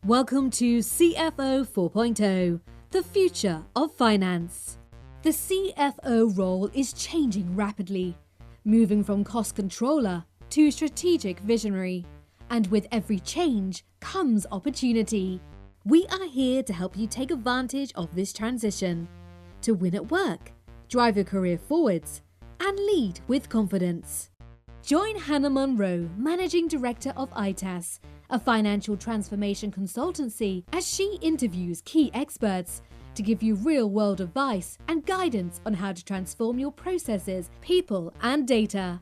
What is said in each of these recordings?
Welcome to CFO 4.0, the future of finance. The CFO role is changing rapidly, moving from cost controller to strategic visionary. And with every change comes opportunity. We are here to help you take advantage of this transition, to win at work, drive your career forwards, and lead with confidence. Join Hannah Munro, Managing Director of ITAS, a financial transformation consultancy, as she interviews key experts to give you real-world advice and guidance on how to transform your processes, people, and data.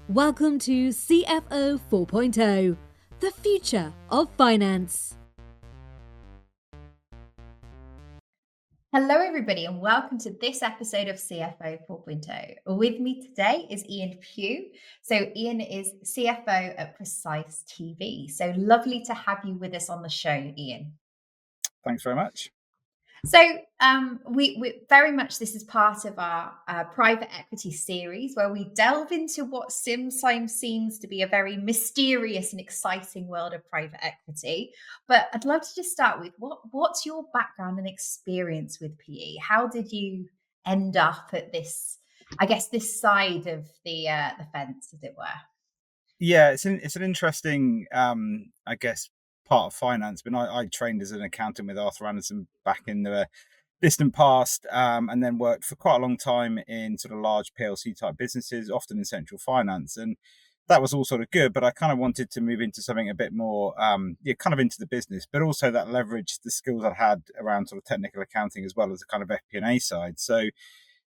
Welcome to CFO 4.0, the future of finance. Hello, everybody, and welcome to this episode of CFO 4.0. With me today is Ian Pugh. So Ian is CFO at Precise TV. So lovely to have you with us on the show, Ian. Thanks very much. So we very much, this is part of our private equity series where we delve into what sometimes seems to be a very mysterious and exciting world of private equity. But I'd love to just start with what's your background and experience with PE? How did you end up at this, I guess, this side of the fence, as it were? Yeah, it's an interesting, I guess, part of finance. But I trained as an accountant with Arthur Andersen back in the distant past, and then worked for quite a long time in sort of large PLC type businesses, often in central finance, and that was all sort of good. But I kind of wanted to move into something a bit more, kind of into the business, but also that leveraged the skills I'd had around sort of technical accounting as well as the kind of FP&A side. So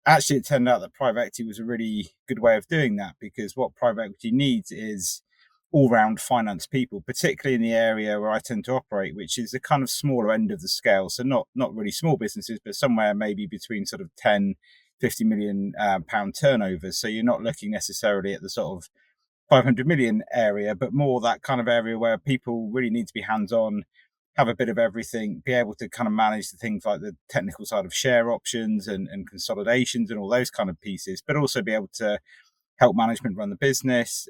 actually, it turned out that private equity was a really good way of doing that, because what private equity needs is all-round finance people, particularly in the area where I tend to operate, which is the kind of smaller end of the scale. So not really small businesses, but somewhere maybe between sort of 10, 50 million pound turnovers. So you're not looking necessarily at the sort of 500 million area, but more that kind of area where people really need to be hands-on, have a bit of everything, be able to kind of manage the things like the technical side of share options and consolidations and all those kind of pieces, but also be able to help management run the business,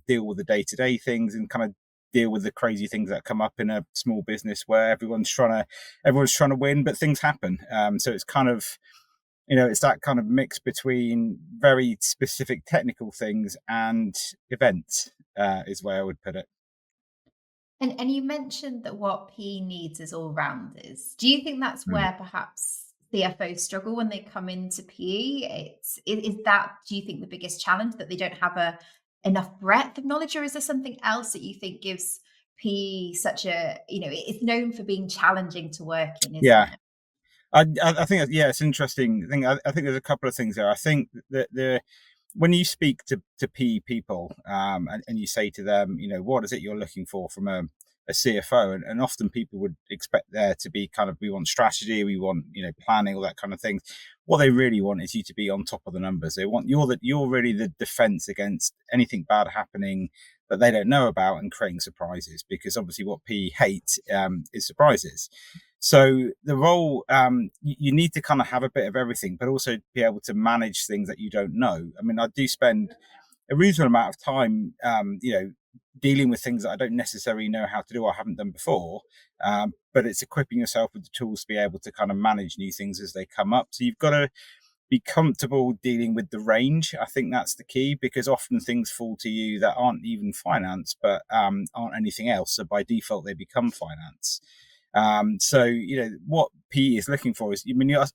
deal with the day-to-day things, and kind of deal with the crazy things that come up in a small business where everyone's trying to win, but things happen. So it's kind of, it's that kind of mix between very specific technical things and events, is the way I would put it. And you mentioned that what PE needs is all-rounders. Do you think that's where perhaps CFOs struggle when they come into PE? Is that, do you think, the biggest challenge, that they don't have enough breadth of knowledge, or is there something else that you think gives PE such a, it's known for being challenging to work in, isn't it? I think, it's an interesting thing. I think there's a couple of things there. I think that when you speak to PE people, and you say to them, what is it you're looking for from a CFO? And often people would expect there to be kind of, we want strategy, we want, planning, all that kind of thing. What they really want is you to be on top of the numbers. They want you're really the defense against anything bad happening that they don't know about and creating surprises, because obviously what PE hate is surprises. So the role, you need to kind of have a bit of everything, but also be able to manage things that you don't know. I mean, I do spend a reasonable amount of time, dealing with things that I don't necessarily know how to do or haven't done before. But it's equipping yourself with the tools to be able to kind of manage new things as they come up. So you've got to be comfortable dealing with the range. I think that's the key, because often things fall to you that aren't even finance, but aren't anything else. So by default, they become finance. So what PE is looking for is,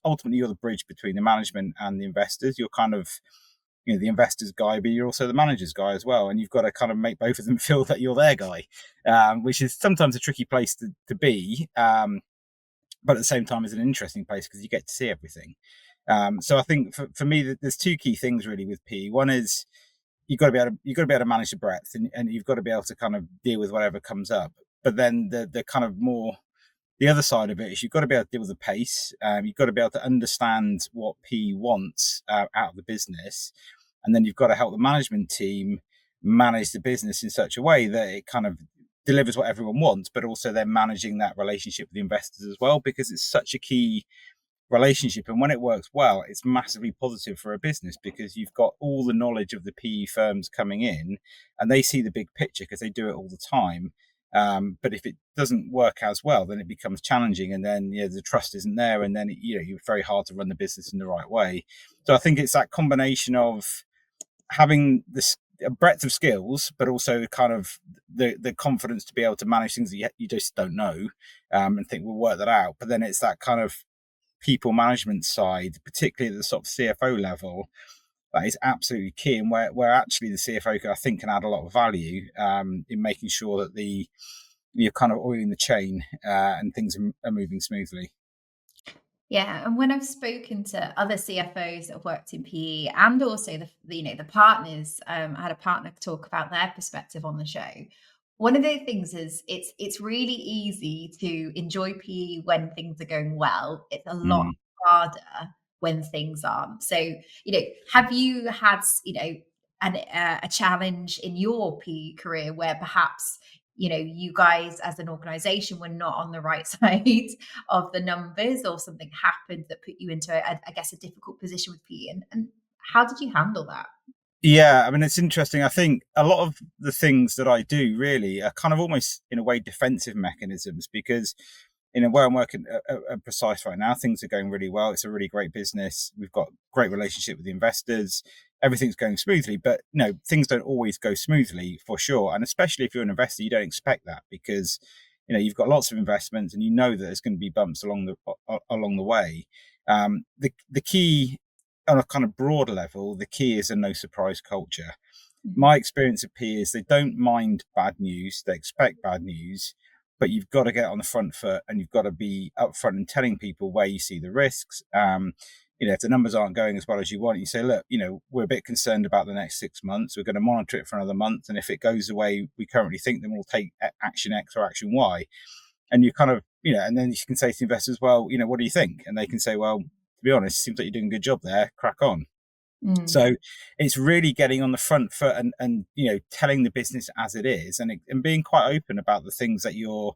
ultimately you're the bridge between the management and the investors. You're kind of, the investor's guy, but you're also the manager's guy as well. And you've got to kind of make both of them feel that you're their guy, which is sometimes a tricky place to be. But at the same time, it's an interesting place because you get to see everything. So I think for me, there's two key things really with PE. One is you've got to be able to manage the breadth, and you've got to be able to kind of deal with whatever comes up. But then the kind of more, the other side of it is you've got to be able to deal with the pace. You've got to be able to understand what PE wants out of the business. And then you've got to help the management team manage the business in such a way that it kind of delivers what everyone wants, but also they're managing that relationship with the investors as well, because it's such a key relationship. And when it works well, it's massively positive for a business, because you've got all the knowledge of the PE firms coming in and they see the big picture because they do it all the time. But if it doesn't work as well, then it becomes challenging, and then the trust isn't there, and then you're very hard to run the business in the right way. So I think it's that combination of having this a breadth of skills, but also kind of the confidence to be able to manage things that you just don't know, and think we'll work that out. But then it's that kind of people management side, particularly at the sort of CFO level, that is absolutely key, and where actually the CFO, I think, can add a lot of value in making sure that you're kind of oiling the chain and things are moving smoothly. Yeah, and when I've spoken to other CFOs that have worked in PE and also the partners, I had a partner talk about their perspective on the show. One of the things is it's really easy to enjoy PE when things are going well. It's a lot Mm. harder when things aren't. So, have you had, a challenge in your PE career where perhaps, you guys as an organization were not on the right side of the numbers, or something happened that put you into, I guess, a difficult position with PE? And how did you handle that? Yeah, I mean, it's interesting. I think a lot of the things that I do really are kind of almost in a way defensive mechanisms, because where I'm working at Precise right now, things are going really well. It's a really great business. We've got great relationship with the investors. Everything's going smoothly, but things don't always go smoothly, for sure. And especially if you're an investor, you don't expect that, because you've got lots of investments, and that there's going to be bumps along the way. The key, on a kind of broad level, the key is a no surprise culture. My experience of peers, they don't mind bad news. They expect bad news, but you've got to get on the front foot, and you've got to be upfront and telling people where you see the risks. If the numbers aren't going as well as you want, you say, look, we're a bit concerned about the next 6 months. We're going to monitor it for another month. And if it goes the way we currently think, then we'll take action X or action Y. And you kind of, and then you can say to investors, well, what do you think? And they can say, well, to be honest, it seems like you're doing a good job there. Crack on. So it's really getting on the front foot and telling the business as it is, and being quite open about the things that you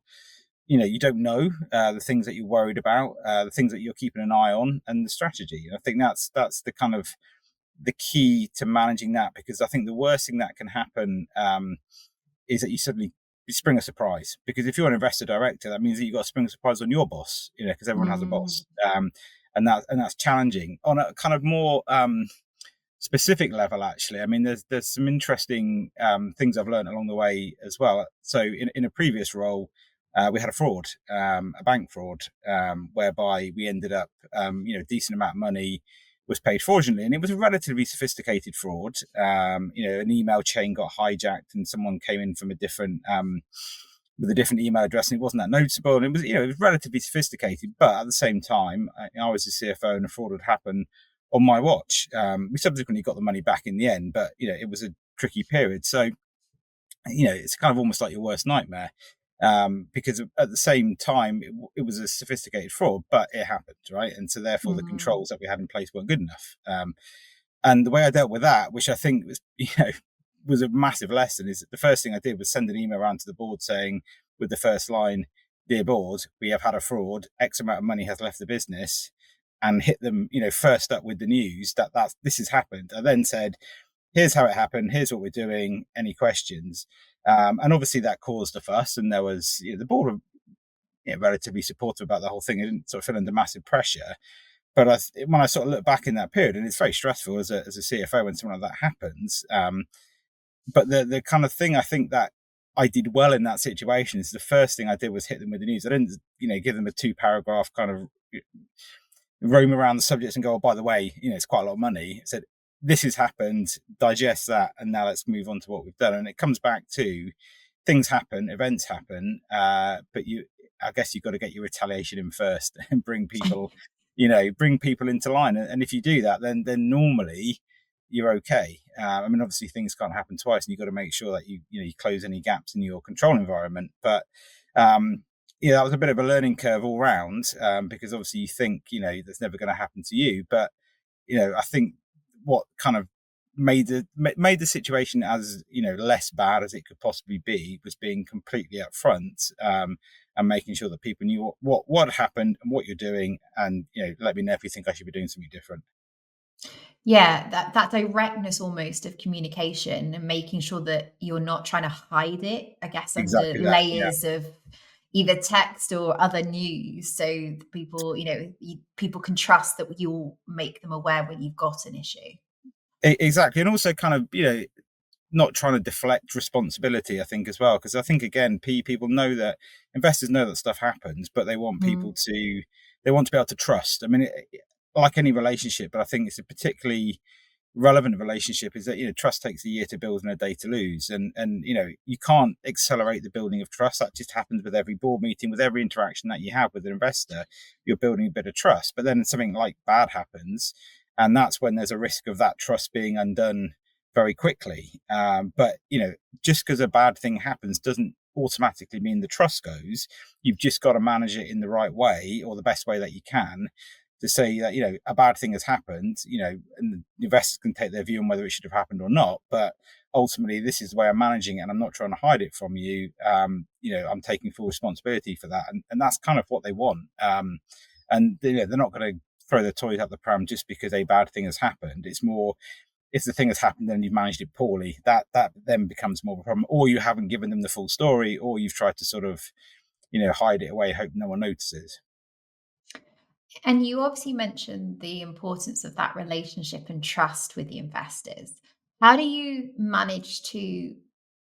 don't know, the things that you're worried about, the things that you're keeping an eye on, and the strategy. And I think that's the kind of the key to managing that, because I think the worst thing that can happen is that you suddenly spring a surprise. Because if you're an investor director, that means that you've got to spring a surprise on your boss, because everyone has a boss, and that's challenging. On a kind of more specific level, actually, I mean, there's some interesting things I've learned along the way as well. So in a previous role, we had a fraud, a bank fraud, whereby we ended up, a decent amount of money was paid fraudulently, and it was a relatively sophisticated fraud. An email chain got hijacked, and someone came in from a different with a different email address, and it wasn't that noticeable, and it was relatively sophisticated. But at the same time, I was the CFO, and a fraud had happened on my watch. We subsequently got the money back in the end, but it was a tricky period. So it's kind of almost like your worst nightmare, because at the same time it was a sophisticated fraud, but it happened, right? And so therefore the controls that we had in place weren't good enough. And the way I dealt with that, which I think was was a massive lesson, is that the first thing I did was send an email around to the board saying, with the first line, "Dear board, we have had a fraud. X amount of money has left the business," and hit them, first up with the news that this has happened. I then said, "Here's how it happened. Here's what we're doing. Any questions?" And obviously that caused a fuss, and there was the board were relatively supportive about the whole thing. It didn't sort of feel under massive pressure. But when I sort of look back in that period, and it's very stressful as a CFO when something like that happens. But the kind of thing I think that I did well in that situation is the first thing I did was hit them with the news. I didn't, give them a 2-paragraph kind of roam around the subjects and go, "Oh, by the way, it's quite a lot of money." I said, "This has happened, digest that, and now let's move on to what we've done." And it comes back to things happen, events happen, but I guess you've got to get your retaliation in first and bring people into line. And if you do that, then normally you're okay. I mean, obviously things can't happen twice, and you've got to make sure that you close any gaps in your control environment. But that was a bit of a learning curve all round, because obviously you think that's never going to happen to you. But I think what kind of made the situation as less bad as it could possibly be was being completely upfront, and making sure that people knew what happened and what you're doing, and let me know if you think I should be doing something different. Yeah, that directness almost of communication and making sure that you're not trying to hide it, I guess, under Exactly that. Yeah. layers of either text or other news, so that people, people can trust that you'll make them aware when you've got an issue. Exactly. And also kind of, not trying to deflect responsibility, I think, as well, because I think, again, people know that investors know that stuff happens, but they want Mm. they want to be able to trust. I mean, like any relationship, but I think it's a particularly relevant relationship, is that trust takes a year to build and a day to lose, and you can't accelerate the building of trust. That just happens with every board meeting, with every interaction that you have with an investor. You're building a bit of trust, but then something like bad happens, and that's when there's a risk of that trust being undone very quickly. But just because a bad thing happens doesn't automatically mean the trust goes. You've just got to manage it in the right way, or the best way that you can, to say that a bad thing has happened, and the investors can take their view on whether it should have happened or not, but ultimately this is the way I'm managing it, and I'm not trying to hide it from you. I'm taking full responsibility for that, and that's kind of what they want. And they're not going to throw their toys out the pram just because a bad thing has happened. It's more, if the thing has happened and you've managed it poorly, that then becomes more of a problem, or you haven't given them the full story, or you've tried to sort of hide it away, hope no one notices. And you obviously mentioned the importance of that relationship and trust with the investors. How do you manage to,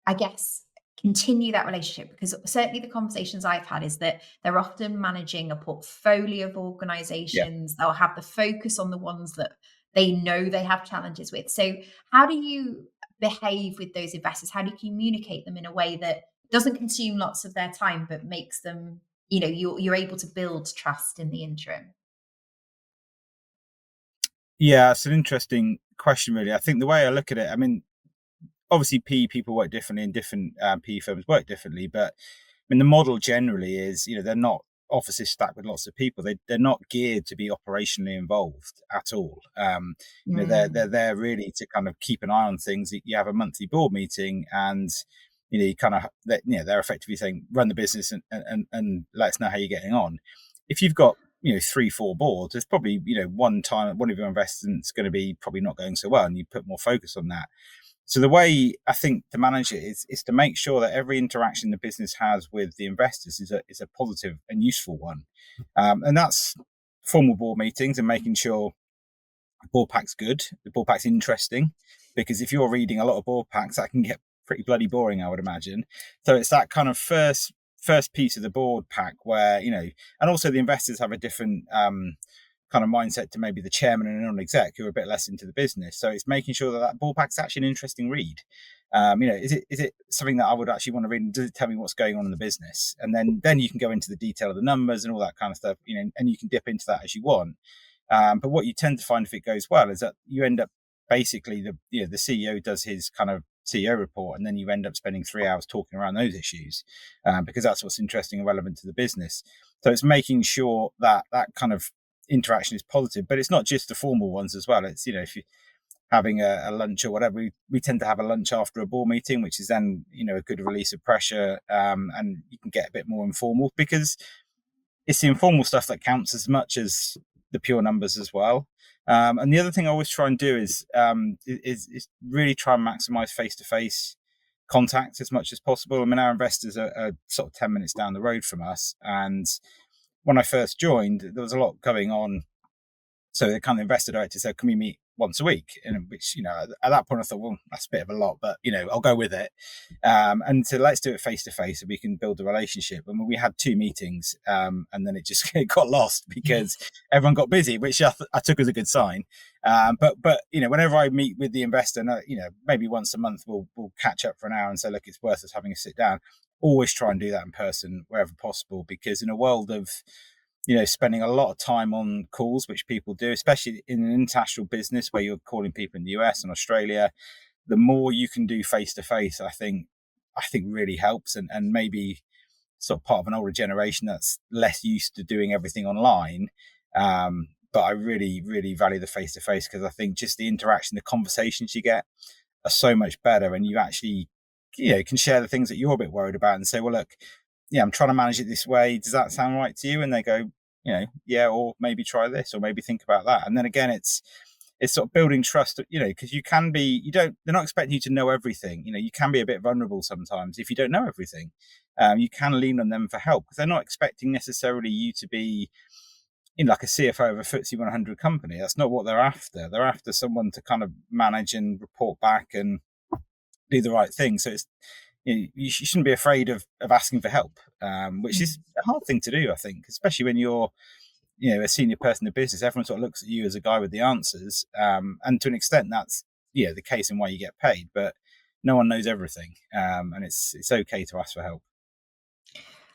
I guess, continue that relationship? Because certainly the conversations I've had is that they're often managing a portfolio of Yeah. organizations. They'll have the focus on the ones that they know they have challenges with. So, how do you behave with those investors? How do you communicate them in a way that doesn't consume lots of their time, but makes them, you're able to build trust in the interim? Yeah, it's an interesting question, really. I think the way I look at it, I mean, obviously PE people work differently, and different PE firms work differently, but I mean, the model generally is, they're not offices stacked with lots of people. They're not geared to be operationally involved at all. They're Mm. there really to kind of keep an eye on things. You have a monthly board meeting, and you kind of, they're effectively saying, run the business, and let us know how you're getting on. If you've got 3-4 boards, there's probably one time one of your investments going to be probably not going so well, and you put more focus on that. So the way I think to manage it is to make sure that every interaction the business has with the investors is a positive and useful one, and that's formal board meetings and making sure the board pack's good, the board pack's interesting, because if you're reading a lot of board packs, that can get pretty bloody boring, I would imagine. So it's that kind of first piece of the board pack where and also the investors have a different kind of mindset to maybe the chairman and a non-exec who are a bit less into the business. So it's making sure that board pack's actually an interesting read. Is it something that I would actually want to read, and does it tell me what's going on in the business? And then you can go into the detail of the numbers and all that kind of stuff, and you can dip into that as you want. But what you tend to find, if it goes well, is that you end up basically the CEO does his kind of CEO report, and then you end up spending 3 hours talking around those issues, because that's what's interesting and relevant to the business. So it's making sure that kind of interaction is positive, but it's not just the formal ones as well. It's if you're having a lunch or whatever, we tend to have a lunch after a board meeting, which is then a good release of pressure, and you can get a bit more informal, because it's the informal stuff that counts as much as the pure numbers as well. And the other thing I always try and do is really try and maximize face-to-face contact as much as possible. I mean, our investors are sort of 10 minutes down the road from us, and when I first joined, there was a lot going on. So the kind of investor director said, "Can we meet once a week?" And which, at that point I thought, well, that's a bit of a lot, but I'll go with it. And so let's do it face to face so we can build a relationship. And we had 2 meetings, and then it just got lost because everyone got busy, which I took as a good sign. But whenever I meet with the investor, maybe once a month we'll catch up for an hour and say, look, it's worth us having a sit down. Always try and do that in person wherever possible, because in a world of spending a lot of time on calls, which people do, especially in an international business where you're calling people in the US and Australia, the more you can do face to face, I think really helps. And maybe sort of part of an older generation that's less used to doing everything online. But I really, really value the face to face, because I think just the interaction, the conversations you get are so much better, and you actually can share the things that you're a bit worried about and say, well, look, yeah, I'm trying to manage it this way. Does that sound right to you? And they go, yeah, or maybe try this, or maybe think about that. And then again, it's it's sort of building trust, because they're not expecting you to know everything. You can be a bit vulnerable sometimes if you don't know everything. You can lean on them for help because they're not expecting necessarily you to be like a CFO of a FTSE 100 company. That's not what they're after. They're after someone to kind of manage and report back and do the right thing. So it's, you shouldn't be afraid of asking for help, which is a hard thing to do, I think, especially when you're a senior person in the business. Everyone sort of looks at you as a guy with the answers, and to an extent that's the case and why you get paid, but no one knows everything, and it's okay to ask for help.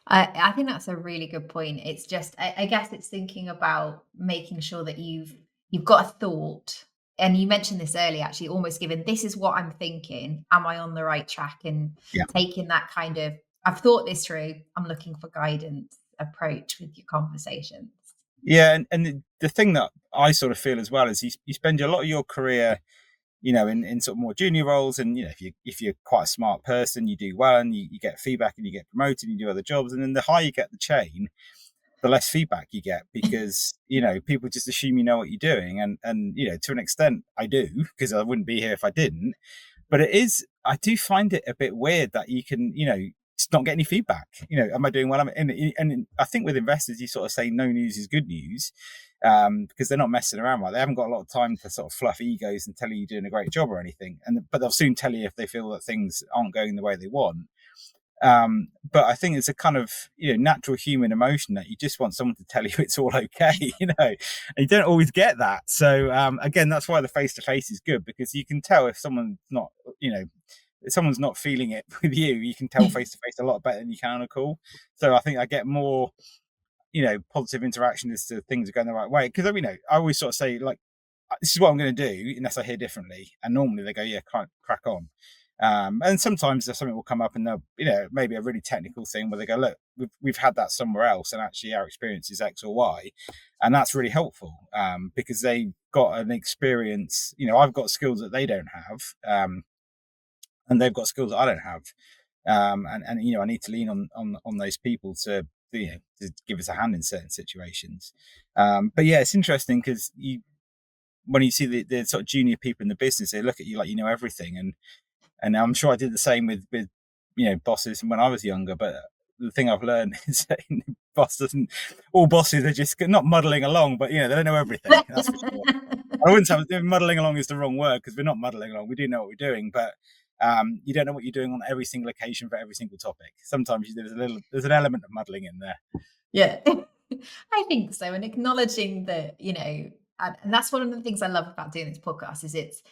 I think that's a really good point. It's just, I guess it's thinking about making sure that you've got a thought. And you mentioned this earlier, actually, almost given, this is what I'm thinking. Am I on the right track? And taking that kind of, I've thought this through, I'm looking for guidance approach with your conversations. Yeah. And the thing that I sort of feel as well is you spend a lot of your career, in sort of more junior roles. And, if you're quite a smart person, you do well and you get feedback and you get promoted and you do other jobs. And then the higher you get the chain, the less feedback you get because, people just assume you know what you're doing. And to an extent I do, because I wouldn't be here if I didn't. But I do find it a bit weird that you can, just not get any feedback. Am I doing well? And I think with investors, you sort of say no news is good news. Because they're not messing around, right? They haven't got a lot of time to sort of fluff egos and tell you you're doing a great job or anything. But they'll soon tell you if they feel that things aren't going the way they want. But I think it's a kind of natural human emotion that you just want someone to tell you it's all okay, and you don't always get that. So again, that's why the face-to-face is good, because you can tell if someone's not, if someone's not feeling it with you. You can tell face-to-face a lot better than you can on a call. So I think I get more positive interaction as to things are going the right way. Because I always sort of say, like, this is what I'm going to do unless I hear differently. And normally they go, yeah, crack on. And sometimes there's something will come up and they'll, maybe a really technical thing where they go, look, we've had that somewhere else and actually our experience is X or Y. And that's really helpful because they've got an experience, I've got skills that they don't have, and they've got skills that I don't have. And I need to lean on those people to give us a hand in certain situations. But yeah, it's interesting because when you see the sort of junior people in the business, they look at you like you know everything. And I'm sure I did the same with bosses when I was younger. But the thing I've learned is that all bosses are just not muddling along, but they don't know everything. That's for sure. I wouldn't say muddling along is the wrong word, because we're not muddling along. We do know what we're doing, but you don't know what you're doing on every single occasion for every single topic. Sometimes there's an element of muddling in there. Yeah, I think so. And acknowledging that, and that's one of the things I love about doing this podcast is it's,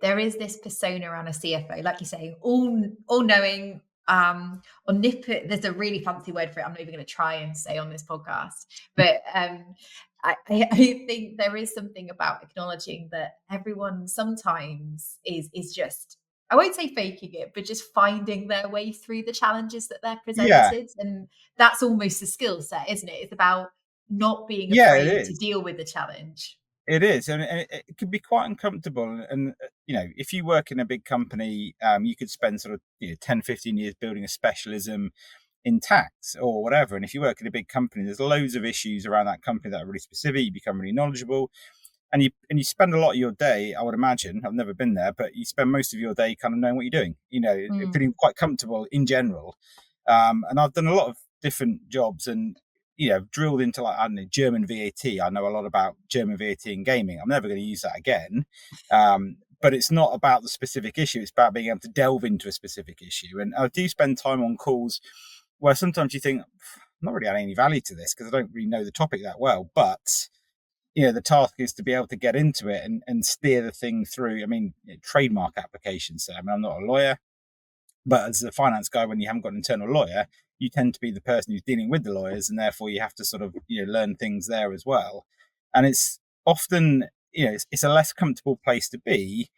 there is this persona around a CFO, like you say, all knowing, omnipotent. There's a really fancy word for it. I'm not even going to try and say on this podcast, but I think there is something about acknowledging that everyone sometimes is just, I won't say faking it, but just finding their way through the challenges that they're presented. Yeah. And that's almost a skill set, isn't it? It's about not being Yeah, afraid to deal with the challenge. It is, and it can be quite uncomfortable. And if you work in a big company, you could spend sort of 10, 15 years building a specialism in tax or whatever. And if you work in a big company, there's loads of issues around that company that are really specific. You become really knowledgeable, and you spend a lot of your day, I would imagine, I've never been there, but you spend most of your day kind of knowing what you're doing, feeling quite comfortable in general. And I've done a lot of different jobs and drilled into, like, I don't know, German VAT. I know a lot about German VAT in gaming. I'm never going to use that again. But it's not about the specific issue. It's about being able to delve into a specific issue. And I do spend time on calls where sometimes you think, I'm not really adding any value to this because I don't really know the topic that well. But, the task is to be able to get into it and steer the thing through. I mean, trademark applications. So, I'm not a lawyer, but as a finance guy, when you haven't got an internal lawyer, you tend to be the person who's dealing with the lawyers, and therefore you have to sort of learn things there as well. And it's often it's a less comfortable place to be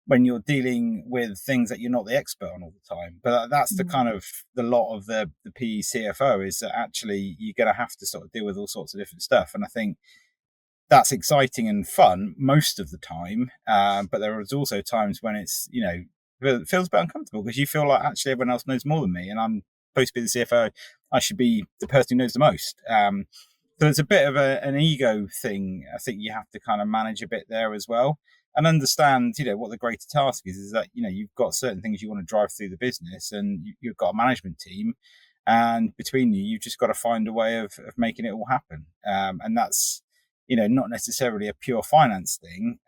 when you're dealing with things that you're not the expert on all the time. But that's the kind of the lot of the PE CFO, is that actually you're going to have to sort of deal with all sorts of different stuff. And I think that's exciting and fun most of the time. But there is also times when it's it feels a bit uncomfortable because you feel like actually everyone else knows more than me, and I'm supposed to be the CFO. I should be the person who knows the most. So it's a bit of an ego thing. I think you have to kind of manage a bit there as well, and understand, what the greater task is that, you've got certain things you want to drive through the business, and you've got a management team, and between you've just got to find a way of making it all happen. And that's, not necessarily a pure finance thing.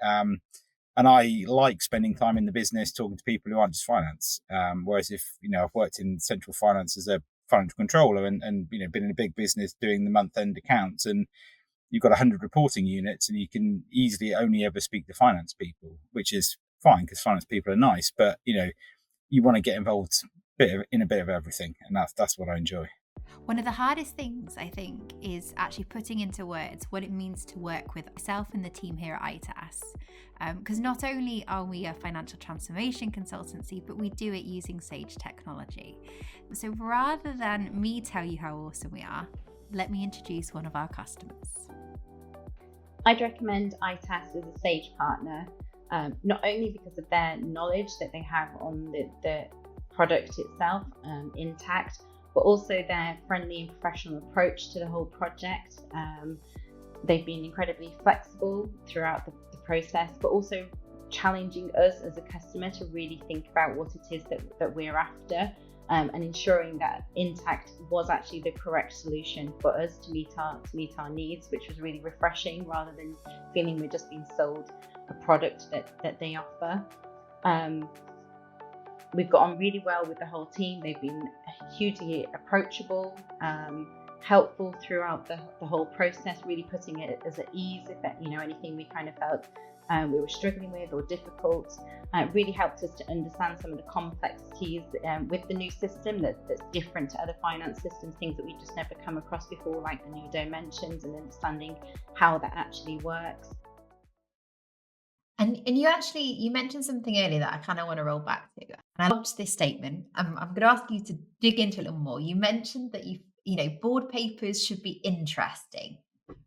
And I like spending time in the business talking to people who aren't just finance. Whereas if, I've worked in central finance as a financial controller and been in a big business doing the month end accounts, and you've got 100 reporting units, and you can easily only ever speak to finance people, which is fine because finance people are nice, but you want to get involved in a bit of everything, and that's what I enjoy. One of the hardest things, I think, is actually putting into words what it means to work with myself and the team here at ITAS. Because not only are we a financial transformation consultancy, but we do it using Sage technology. So rather than me tell you how awesome we are, let me introduce one of our customers. I'd recommend ITAS as a Sage partner, not only because of their knowledge that they have on the product itself, Intact, but also their friendly and professional approach to the whole project. They've been incredibly flexible throughout the process, but also challenging us as a customer to really think about what it is that we're after, and ensuring that Intact was actually the correct solution for us to meet our needs, which was really refreshing, rather than feeling we're just being sold a product that they offer. We've got on really well with the whole team. They've been hugely approachable, helpful throughout the whole process, really putting it as at ease if anything we kind of felt we were struggling with or difficult. It really helped us to understand some of the complexities with the new system that's different to other finance systems, things that we just never come across before, like the new dimensions, and understanding how that actually works. And you mentioned something earlier that I kind of want to roll back to. And I loved this statement. I'm going to ask you to dig into it a little more. You mentioned that board papers should be interesting,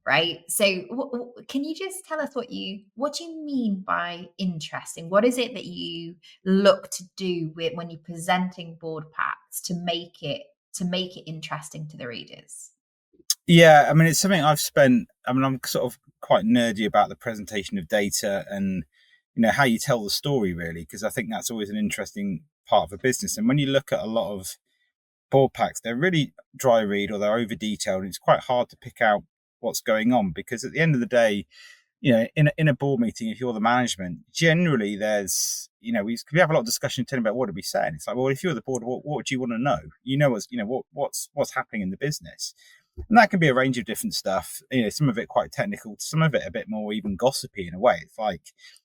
right? So can you just tell us what do you mean by interesting? What is it that you look to do when you're presenting board packs to make it interesting to the readers? Yeah, I mean, it's something I'm sort of quite nerdy about the presentation of data and, how you tell the story, really, because I think that's always an interesting part of a business. And when you look at a lot of board packs, they're really dry read or they're over detailed, and it's quite hard to pick out what's going on, because at the end of the day, in a board meeting, if you're the management, generally there's, we have a lot of discussion telling about what do we say, and it's like, well, if you're the board, what would you want to know? What's happening in the business. And that can be a range of different stuff. Some of it quite technical, some of it a bit more even gossipy in a way. It's like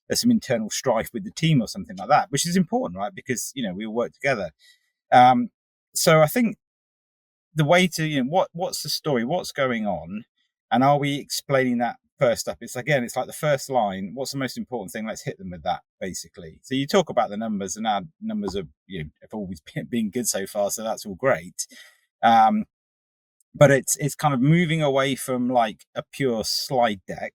there's some internal strife with the team or something like that, which is important, right? Because, we all work together. So I think the way to, what's the story, what's going on, and are we explaining that first up? It's like the first line. What's the most important thing? Let's hit them with that, basically. So you talk about the numbers, and our numbers have always been good so far, so that's all great. But it's kind of moving away from like a pure slide deck.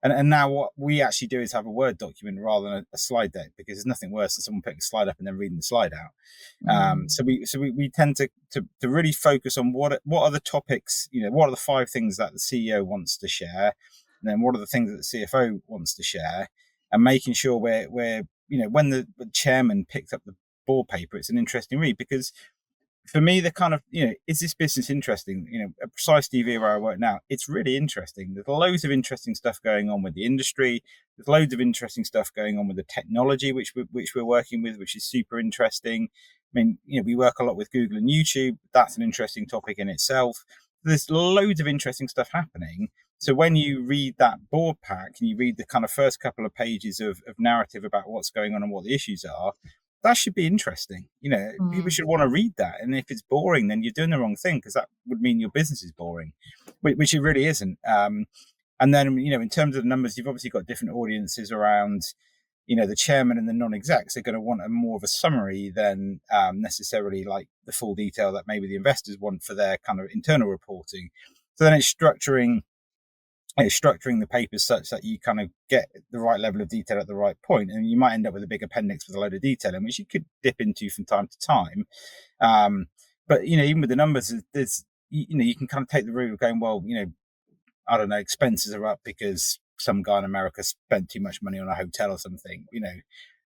And now what we actually do is have a Word document rather than a slide deck, because there's nothing worse than someone putting a slide up and then reading the slide out. So we tend to really focus on what are the topics, what are the 5 things that the CEO wants to share, and then what are the things that the CFO wants to share, and making sure we're when the chairman picked up the board paper, it's an interesting read, because for me, the kind of, is this business interesting? A Precise TV where I work now, it's really interesting. There's loads of interesting stuff going on with the industry. There's loads of interesting stuff going on with the technology, which we're working with, which is super interesting. I mean, we work a lot with Google and YouTube. That's an interesting topic in itself. There's loads of interesting stuff happening. So when you read that board pack and you read the kind of first couple of pages of narrative about what's going on and what the issues are, that should be interesting. People should want to read that. And if it's boring, then you're doing the wrong thing, because that would mean your business is boring, which it really isn't. And then, in terms of the numbers, you've obviously got different audiences around, the chairman and the non-execs are going to want more of a summary than necessarily like the full detail that maybe the investors want for their kind of internal reporting. So then it's structuring the papers such that you kind of get the right level of detail at the right point, and you might end up with a big appendix with a load of detail in, which you could dip into from time to time. But even with the numbers, there's you can kind of take the route of going, well, I don't know, expenses are up because some guy in America spent too much money on a hotel or something,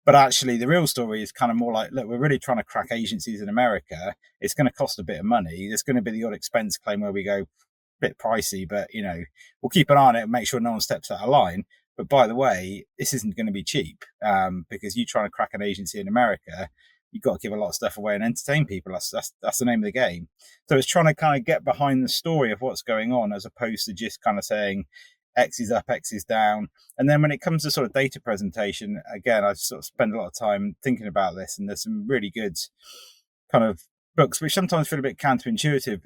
But actually, the real story is kind of more like, look, we're really trying to crack agencies in America. It's going to cost a bit of money. There's going to be the odd expense claim where we go, bit pricey, but we'll keep an eye on it and make sure no one steps out of line. But by the way, this isn't going to be cheap, because you trying to crack an agency in America, you've got to give a lot of stuff away and entertain people. That's the name of the game. So it's trying to kind of get behind the story of what's going on, as opposed to just kind of saying X is up, X is down. And then when it comes to sort of data presentation, again, I sort of spend a lot of time thinking about this, and there's some really good kind of books which sometimes feel a bit counterintuitive.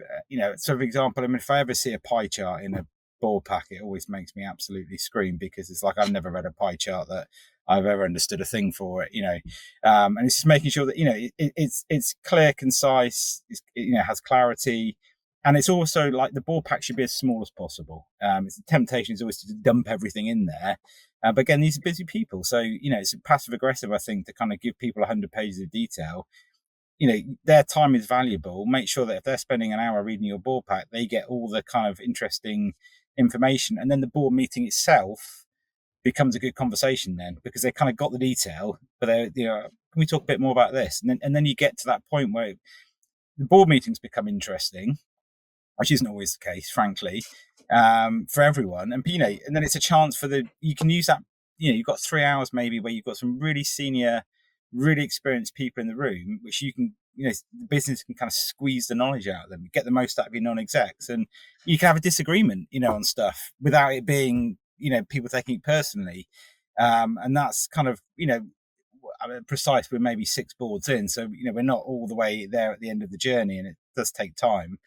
So for example, if I ever see a pie chart in a board pack, it always makes me absolutely scream, because it's like I've never read a pie chart that I've ever understood a thing for it, and it's just making sure that it's clear, concise, has clarity, and it's also like the board pack should be as small as possible. The temptation is always to dump everything in there, but again, these are busy people, so it's passive aggressive, I think, to kind of give people 100 pages of detail. Their time is valuable. Make sure that if they're spending an hour reading your board pack, they get all the kind of interesting information, and then the board meeting itself becomes a good conversation then, because they kind of got the detail, but can we talk a bit more about this? And then you get to that point where the board meetings become interesting, which isn't always the case, frankly, for everyone. And and then it's a chance you can use that. You've got 3 hours maybe where you've got some really senior, really experienced people in the room, which you can, the business can kind of squeeze the knowledge out of them, get the most out of your non-execs, and you can have a disagreement, on stuff without it being, people taking it personally. And that's kind of, precise. We're maybe 6 boards in, so we're not all the way there at the end of the journey, and it does take time.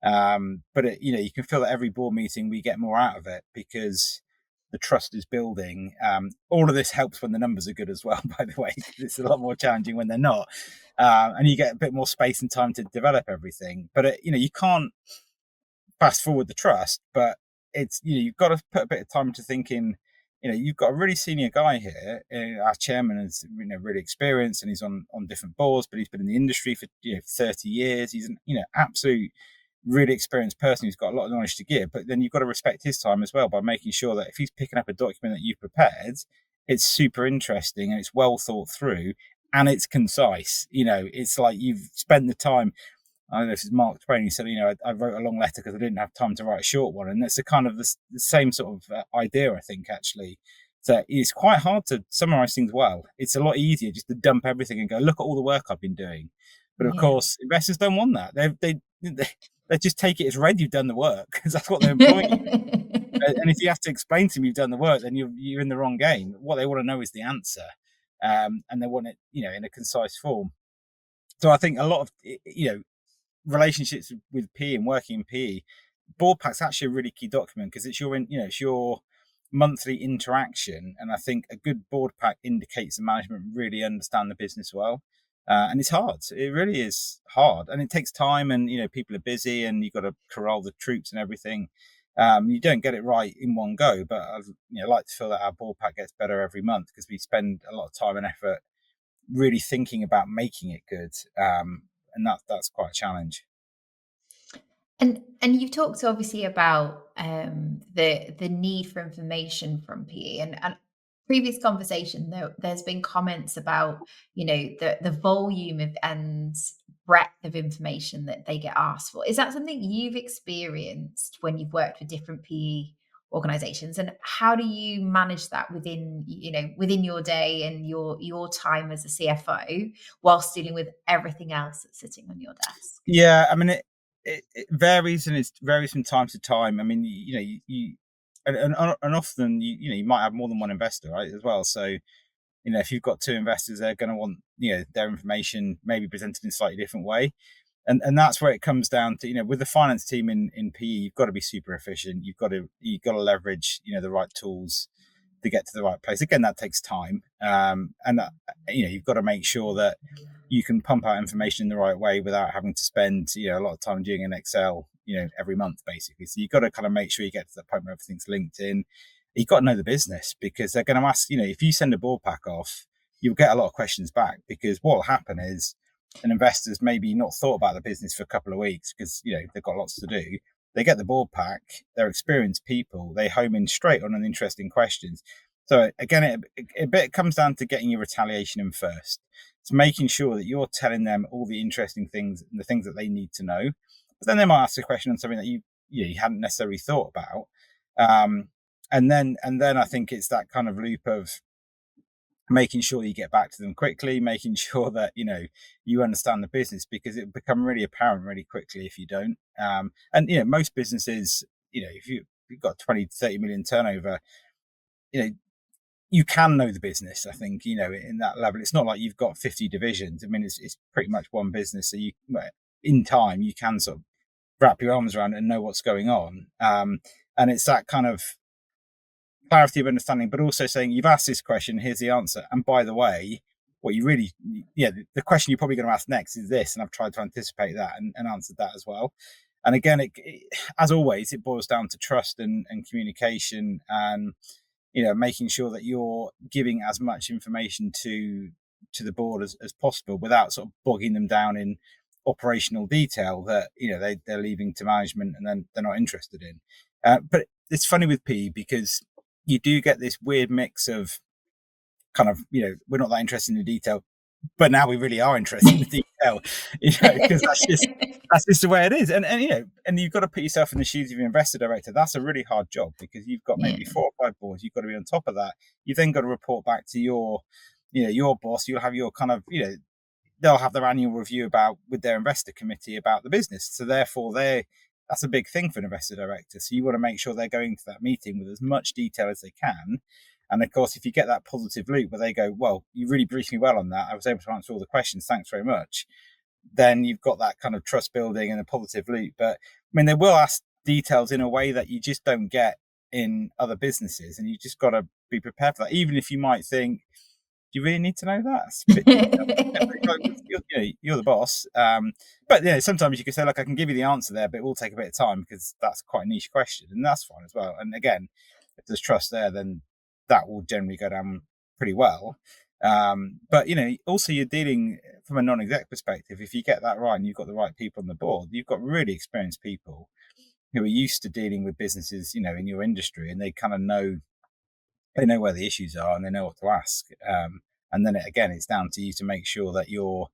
But you can feel that every board meeting we get more out of it, because the trust is building. All of this helps when the numbers are good as well, by the way. It's a lot more challenging when they're not, and you get a bit more space and time to develop everything. But you can't fast forward the trust, but it's you've got to put a bit of time to thinking. You've got a really senior guy here. Our chairman is really experienced, and he's on different boards, but he's been in the industry for 30 years. He's an absolute really experienced person who's got a lot of knowledge to give, but then you've got to respect his time as well by making sure that if he's picking up a document that you've prepared, it's super interesting and it's well thought through and it's concise. It's like you've spent the time. I don't know if it's Mark Twain who said, I wrote a long letter because I didn't have time to write a short one. And that's a kind of the same sort of idea, I think, actually. So it's quite hard to summarize things well. It's a lot easier just to dump everything and go, look at all the work I've been doing. But of course, investors don't want that. They just take it as read you've done the work, because that's what they're employing. And if you have to explain to them you've done the work, then you're in the wrong game. What they want to know is the answer, and they want it, in a concise form. So I think a lot of, relationships with PE and working in PE, board pack's actually a really key document, because it's your monthly interaction, and I think a good board pack indicates the management really understand the business well. And it's hard. It really is hard, and it takes time. And people are busy, and you've got to corral the troops and everything. You don't get it right in one go, but I like to feel that our board pack gets better every month, because we spend a lot of time and effort really thinking about making it good, and that's quite a challenge. And you've talked obviously about the need for information from PE, and previous conversation, there's been comments about the volume of and breadth of information that they get asked for. Is that something you've experienced when you've worked with different PE organizations, and how do you manage that within your day and your time as a CFO, whilst dealing with everything else that's sitting on your desk? Yeah, I mean, it varies, and it varies from time to time. I mean, and often you might have more than one investor, right, as well. So if you've got 2 investors, they're going to want their information maybe presented in a slightly different way, and that's where it comes down to with the finance team in PE, you've got to be super efficient. You've got to leverage the right tools to get to the right place. Again, that takes time, and you've got to make sure that you can pump out information in the right way without having to spend a lot of time doing an Excel every month, basically. So you've got to kind of make sure you get to the point where everything's linked in. You've got to know the business, because they're going to ask, if you send a board pack off, you'll get a lot of questions back, because what will happen is an investor's maybe not thought about the business for a couple of weeks because they've got lots to do. they get the board pack, they're experienced people, they home in straight on interesting questions. So again, it comes down to getting your retaliation in first. It's making sure that you're telling them all the interesting things and the things that they need to know. But then they might ask a question on something that you hadn't necessarily thought about. And then I think it's that kind of loop of making sure you get back to them quickly, making sure that you understand the business, because it will become really apparent really quickly if you don't. And most businesses, if you've got 20-30 million turnover, you can know the business. I think in that level, it's not like you've got 50 divisions. I mean, it's pretty much one business. So in time, you can sort of wrap your arms around it and know what's going on. And it's that kind of clarity of understanding, but also saying, you've asked this question, here's the answer. And by the way, what you really, the question you're probably going to ask next is this. And I've tried to anticipate that and answered that as well. And again, it, as always, it boils down to trust and communication, and, making sure that you're giving as much information to the board as possible, without sort of bogging them down in operational detail that, they're leaving to management and then they're not interested in. But it's funny with PE, because you do get this weird mix of kind of, we're not that interested in the detail, but now we really are interested in the detail, because that's just the way it is. And you've got to put yourself in the shoes of your investor director. That's a really hard job, because you've got maybe 4 or 5 boards. You've got to be on top of that. You've then got to report back to your boss. You'll have your kind of, they'll have their annual review with their investor committee about the business. So therefore that's a big thing for an investor director. So you want to make sure they're going to that meeting with as much detail as they can. And of course, if you get that positive loop where they go, well, you really briefed me well on that, I was able to answer all the questions, thanks very much, then you've got that kind of trust building and a positive loop. But I mean, they will ask details in a way that you just don't get in other businesses, and you just got to be prepared for that. Even if you might think, do you really need to know that? You're the boss. But sometimes you can say, look, I can give you the answer there, but it will take a bit of time, because that's quite a niche question, and that's fine as well. And again, if there's trust there, then that will generally go down pretty well. But also you're dealing from a non-exec perspective. If you get that right and you've got the right people on the board, you've got really experienced people who are used to dealing with businesses, in your industry, and they kind of know where the issues are and they know what to ask. And then it's down to you to make sure that you're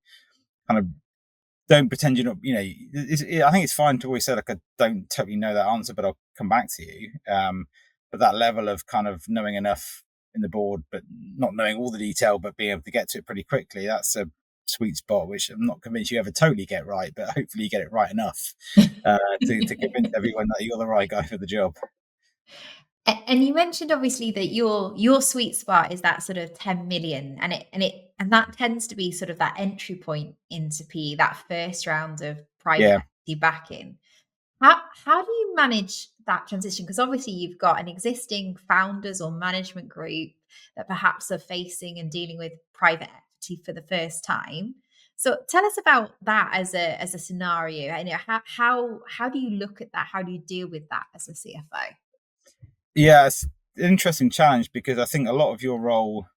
kind of, don't pretend you're not, I think it's fine to always say, like, I don't totally know that answer, but I'll come back to you. But that level of kind of knowing enough in the board, but not knowing all the detail, but being able to get to it pretty quickly, that's a sweet spot, which I'm not convinced you ever totally get right, but hopefully you get it right enough to convince everyone that you're the right guy for the job. And you mentioned obviously that your sweet spot is that sort of 10 million, and that tends to be sort of that entry point into PE, that first round of private equity backing. How do you manage that transition? Because obviously you've got an existing founders or management group that perhaps are facing and dealing with private equity for the first time. So tell us about that as a scenario. How do you look at that? How do you deal with that as a CFO? Yeah, it's an interesting challenge, because I think a lot of your role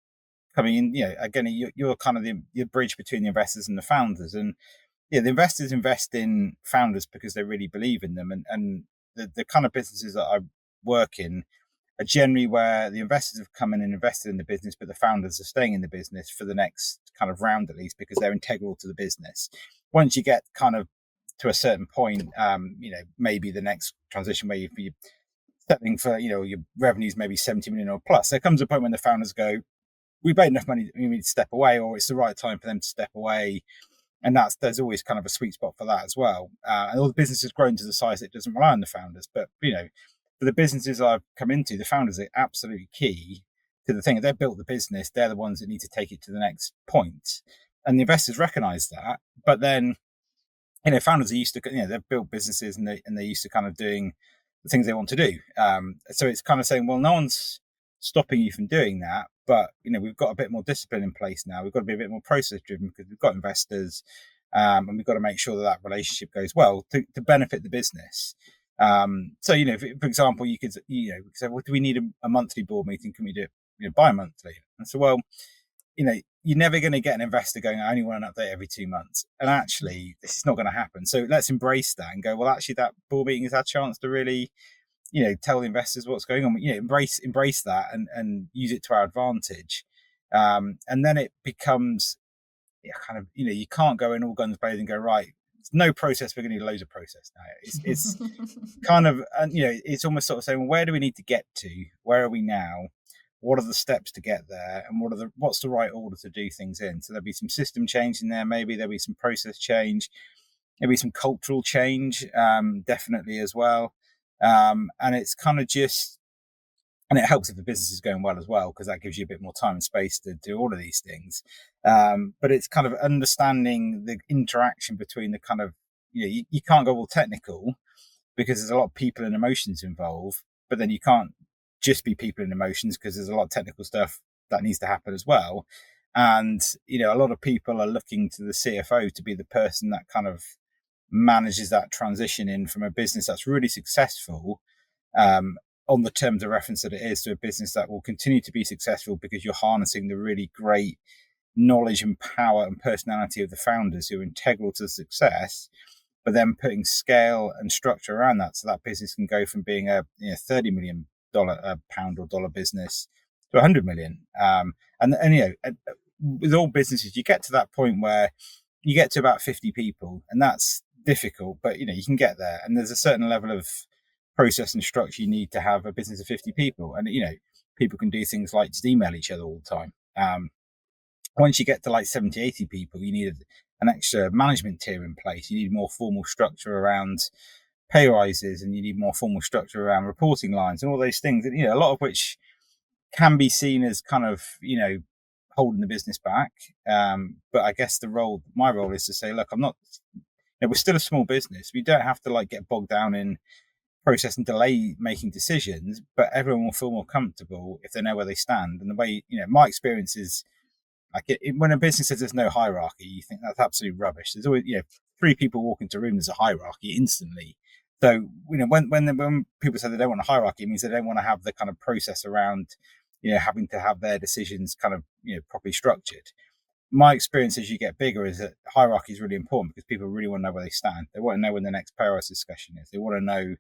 coming in, again, you're kind of the bridge between the investors and the founders. And the investors invest in founders because they really believe in them. And the kind of businesses that I work in are generally where the investors have come in and invested in the business, but the founders are staying in the business for the next kind of round, at least, because they're integral to the business. Once you get kind of to a certain point, maybe the next transition where you're settling for, your revenues maybe 70 million or plus, there comes a point when the founders go, we've made enough money, we need to step away, or it's the right time for them to step away. And there's always kind of a sweet spot for that as well. And all the business has grown to the size that it doesn't rely on the founders. But, for the businesses I've come into, the founders are absolutely key to the thing. If they've built the business, they're the ones that need to take it to the next point. And the investors recognize that. But then, founders are used to, they've built businesses and they're used to kind of doing the things they want to do. So it's kind of saying, well, no one's stopping you from doing that, but we've got a bit more discipline in place now. We've got to be a bit more process driven, because we've got investors, and we've got to make sure that relationship goes well to benefit the business. So for example, you could say, well, do we need a monthly board meeting? Can we do it bi-monthly? And so, well, you're never going to get an investor going, I only want an update every 2 months. And actually, this is not going to happen. So let's embrace that and go, well, actually, that board meeting is our chance to really, tell the investors what's going on. Embrace that and use it to our advantage. And then it becomes kind of, you can't go in all guns blazing and go, right, there's no process, we're going to need loads of process now. It's kind of, it's almost sort of saying, well, where do we need to get to? Where are we now? What are the steps to get there? And what's the right order to do things in? So there'll be some system change in there. Maybe there'll be some process change, maybe some cultural change, definitely as well. And it's kind of and it helps if the business is going well as well, because that gives you a bit more time and space to do all of these things. But it's kind of understanding the interaction between the kind of, you can't go all technical because there's a lot of people and emotions involved, but then you can't just be people and emotions because there's a lot of technical stuff that needs to happen as well. And, a lot of people are looking to the CFO to be the person that kind of manages that transition in from a business that's really successful, on the terms of reference that it is, to a business that will continue to be successful because you're harnessing the really great knowledge and power and personality of the founders who are integral to the success, but then putting scale and structure around that so that business can go from being a $30 million pound or dollar business to 100 million. And with all businesses, you get to that point where you get to about 50 people, and that's difficult, but you can get there. And there's a certain level of process and structure you need to have a business of 50 people. And people can do things like just email each other all the time. Once you get to like 70, 80 people, you need an extra management tier in place. You need more formal structure around pay rises, and you need more formal structure around reporting lines and all those things. And a lot of which can be seen as kind of holding the business back. But I guess my role is to say, look, I'm not. We're still a small business. We don't have to get bogged down in process and delay making decisions, but everyone will feel more comfortable if they know where they stand. And the way my experience is, when a business says there's no hierarchy, you think that's absolutely rubbish. There's always 3 people walk into a room, there's a hierarchy instantly. So when people say they don't want a hierarchy, it means they don't want to have the kind of process around having to have their decisions kind of properly structured. My experience as you get bigger is that hierarchy is really important because people really want to know where they stand. They want to know when the next pay rise discussion is. They want to know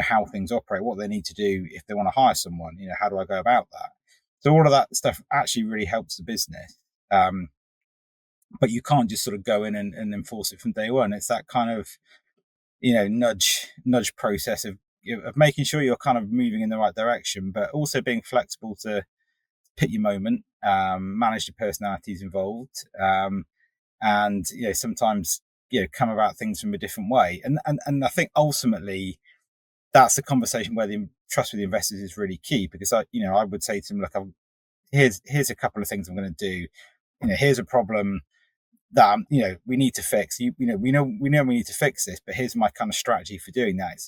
how things operate, what they need to do if they want to hire someone. How do I go about that? So all of that stuff actually really helps the business. But you can't just sort of go in and enforce it from day one. It's that kind of nudge process of making sure you're kind of moving in the right direction, but also being flexible to pick your moment, manage the personalities involved, and sometimes come about things from a different way. And I think ultimately that's the conversation where the trust with the investors is really key, because I would say to them, look, here's a couple of things I'm going to do. Here's a problem that we need to fix. We know we need to fix this, but here's my kind of strategy for doing that.